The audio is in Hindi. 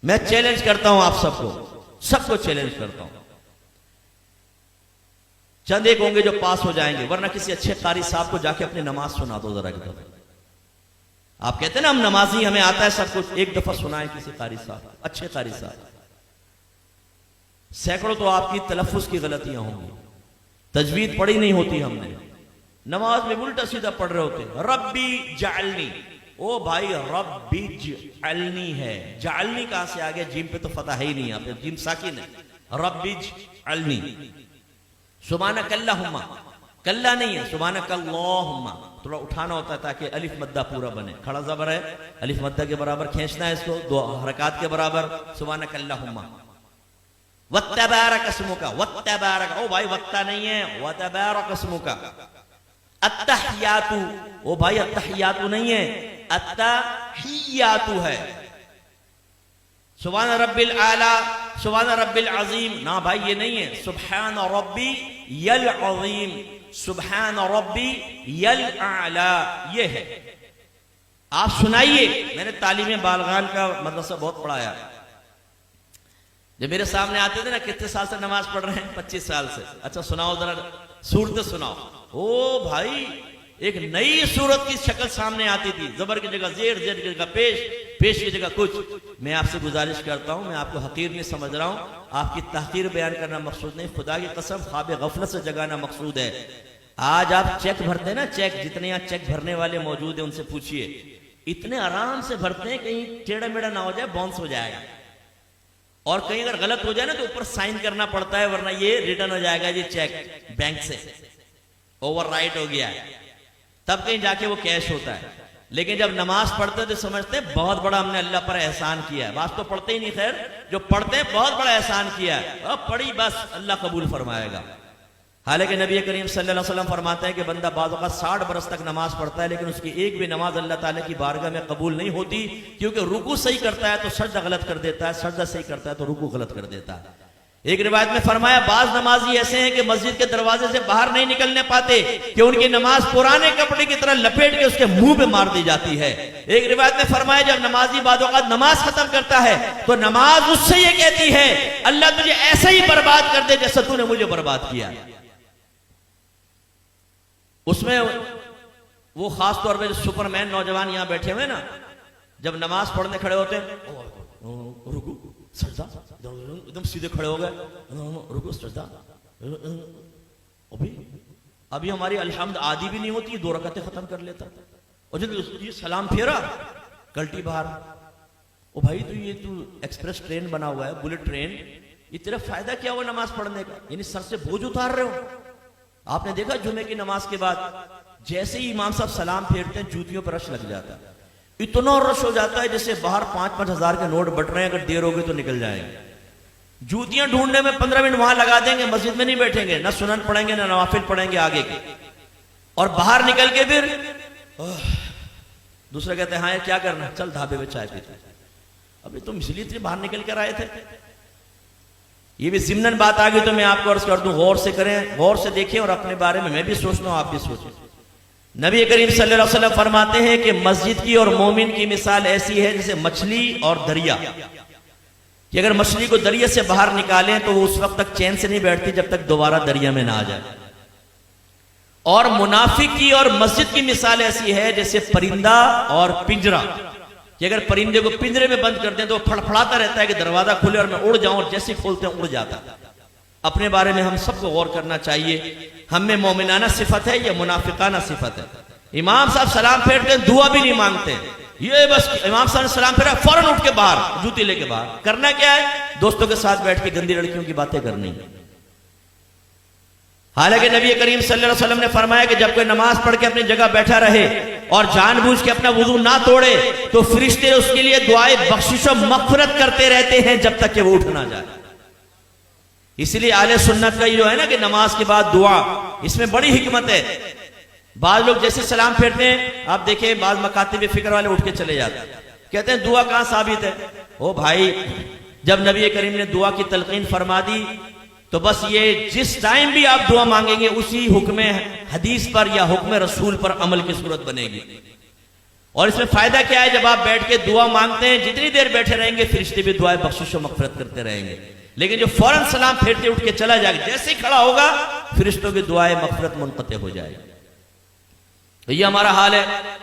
मैं चैलेंज करता हूं आप सबको चैलेंज करता हूं। चंद एक होंगे जो पास हो जाएंगे, वरना किसी अच्छे कारी साहब को जाके अपनी नमाज सुना दो जरा की दफा। आप कहते हैं ना हम नमाजी, हमें आता है सब कुछ, एक दफा सुनाए किसी कारी साहब, अच्छे कारी साहब। सैकड़ों तो आपकी तलफ्फुज की गलतियां होंगी, तजवीद पढ़ी नहीं होती हमने, नमाज में उल्टा सीधा पढ़ रहे होते। रब्बी जालनी, ओ भाई रब्बी जालनी है, जालनी कहां से आ गया? जिम पे तो फतह है ही नहीं, यहाँ पे जिम साकिन है। रब्बी जालनी, सुब्हानक अल्लाहुम्मा, कल्ला नहीं है, सुब्हानक अल्लाहुम्मा, थोड़ा उठाना होता है ताकि अलिफ मद्दा पूरा बने। खड़ा ज़बर है, अलिफ मद्दा के बराबर खींचना है इसको, दो हरकत के बराबर। सुब्हानक अल्लाहुम्मा वत्तबारक अस्मुका, वत्तबारक, ओ भाई वत्ता नहीं है, वत्तबारक अस्मुका। अत्तहियातु, ओ भाई अत्तहियातु नहीं है, अत्तहियातु है। सुभान रब्बिल आला, सुभान रब्बिल अजीम, ना भाई ये नहीं है, सुभान रब्बी यल अजीम, सुभान रब्बी यल आला, ये है। आप सुनाइए, मैंने तालीम बालगान का मदरसा बहुत पढ़ाया। जब मेरे सामने आते थे ना, कितने साल से नमाज पढ़ रहे हैं? 25 साल से। अच्छा सुनाओ जरा सूरत सुनाओ। ओ भाई एक नई सूरत की शक्ल सामने आती थी, जबर की जगह जेर, जेर की जगह पेश, पेश की जगह कुछ। मैं आपसे गुजारिश करता हूं, मैं आपको हकीर नहीं समझ रहा हूं, आपकी तहकीर बयान करना मकसूद नहीं, खुदा की कसम ख्वाब गफलत से जगाना मकसूद है। आज आप चेक भरते हैं ना, चेक, जितने यहाँ चेक भरने वाले मौजूद है उनसे पूछिए, इतने आराम से भरते हैं, कहीं टेढ़ा मेढ़ा ना हो जाए, बाउंस हो जाएगा। और कहीं अगर गलत हो जाए ना तो ऊपर साइन करना पड़ता है, वरना ये रिटर्न हो जाएगा ये चेक बैंक से, ओवरराइट हो गया है, तब कहीं जाके वो कैश होता है। लेकिन जब नमाज पढ़ते तो समझते हैं बहुत बड़ा हमने अल्लाह पर एहसान किया है। बात तो पढ़ते ही नहीं, खैर जो पढ़ते हैं बहुत बड़ा एहसान किया है, अब पढ़ी बस अल्लाह कबूल फरमाएगा। हालांकि नबी करीम सल्लल्लाहु अलैहि वसल्लम फरमाते हैं कि बंदा बाज़ औक़ात 60 बरस तक नमाज पढ़ता है, लेकिन उसकी एक भी नमाज अल्लाह ताला की बारगाह में कबूल नहीं होती, क्योंकि रुकू सही करता है तो सजदा गलत कर देता है, सजदा सही करता है तो रुकू गलत कर देता है। एक रिवायत में फरमाया, बाज नमाजी ऐसे हैं कि मस्जिद के दरवाजे से बाहर नहीं निकलने पाते कि उनकी नमाज पुराने कपड़े की तरह लपेट के उसके मुंह पे मार दी जाती है। एक रिवायत में फरमाया, जब नमाजी बाज़ औक़ात नमाज खत्म करता है तो नमाज उससे ये कहती है, अल्लाह तुझे ऐसे ही बर्बाद कर दे जैसे तूने मुझे बर्बाद किया। उसमें वो खास तौर पे सुपरमैन नौजवान यहां बैठे हुए ना, जब नमाज पढ़ने खड़े होते हैं, रुकू सजदा, एकदम सीधे खड़े हो गए, रुकू सजदा, अभी हमारी अलहम्द आदि भी नहीं होती, 2 रकअतें खत्म कर लेता। और जब ये सलाम फेरा, कल्टी बाहर, ओ भाई तो ये तू एक्सप्रेस ट्रेन बना हुआ है, बुलेट ट्रेन, ये तेरा फायदा क्या हुआ नमाज पढ़ने का? यानी सर से बोझ उतार रहे हो। आपने देखा जुमे की नमाज के बाद जैसे ही इमाम साहब सलाम फेरते हैं, जूतियों पर रश लग जाता है, इतना रश हो जाता है जैसे बाहर 5-5 हजार के नोट बट रहे हैं, अगर देर होगी तो निकल जाएंगे। जूतियां ढूंढने में 15 मिनट वहां लगा देंगे, मस्जिद में नहीं बैठेंगे, ना सुनन पढ़ेंगे ना नवाफिल पढ़ेंगे आगे के, और बाहर निकल के फिर दूसरा कहते हैं, हाँ क्या करना, चल ढाबे में चाय पीते। अभी तुम इसलिए बाहर निकल कर आए थे। ये भी जिम्नन बात आ गई तो मैं आपको अर्ज कर दूं, गौर से करें, गौर से देखें, और अपने बारे में मैं भी सोचता हूं, आप भी सोचें। नबी करीम सल्लल्लाहु अलैहि वसल्लम फरमाते हैं कि मस्जिद की और मोमिन की मिसाल ऐसी है जैसे मछली और दरिया, कि अगर मछली को दरिया से बाहर निकालें तो वो उस वक्त तक चैन से नहीं बैठती जब तक दोबारा दरिया में ना आ जाए। और मुनाफिक की और मस्जिद की मिसाल ऐसी है जैसे परिंदा और पिंजरा, कि अगर परिंदे को पिंजरे में बंद कर दें तो फड़फड़ाता रहता है कि दरवाजा खुले और मैं उड़ जाऊं, और जैसे खोलते हैं उड़ जाता है। अपने बारे में हम सबको गौर करना चाहिए, हम में मोमिनाना सिफत है या मुनाफिकाना सिफत है। इमाम साहब सलाम फेरते हैं, दुआ भी नहीं मांगते, ये बस इमाम साहब ने सलाम फेरा फौरन उठ के बाहर, जूती लेके बाहर। करना क्या है? दोस्तों के साथ बैठ के गंदी लड़कियों की बातें करनी। हालांकि नबी करीम सल्लल्लाहु अलैहि वसल्लम ने फरमाया कि जब कोई नमाज पढ़ के अपनी जगह बैठा रहे और जानबूझ के अपना वुजू ना तोड़े तो फरिश्ते उसके लिए दुआए बख्शिश और मग़फ़िरत करते रहते हैं जब तक कि वो उठ ना जाए। इसलिए आले सुन्नत का जो है ना कि नमाज के बाद दुआ, इसमें बड़ी हिकमत है। बाज लोग जैसे सलाम फेरते हैं, आप देखें बाज मकातिब फिक्र वाले उठ के चले जाते हैं, कहते हैं दुआ कहां साबित है? ओ भाई, जब नबी करीम ने दुआ की तलकीन फरमा दी तो बस ये जिस टाइम भी आप दुआ मांगेंगे उसी हुक्म हदीस पर या हुक्म रसूल पर अमल की सूरत बनेगी। और इसमें फायदा क्या है, जब आप बैठ के दुआ मांगते हैं, जितनी देर बैठे रहेंगे फरिश्ते भी दुआएं बख्शिश और मगफिरत करते रहेंगे। लेकिन जो फौरन सलाम फेरते उठ के चला जाएगा, जैसे ही खड़ा होगा फरिश्तों की दुआएं मगफिरत मुनक़ते हो जाएगी। तो ये हमारा हाल है।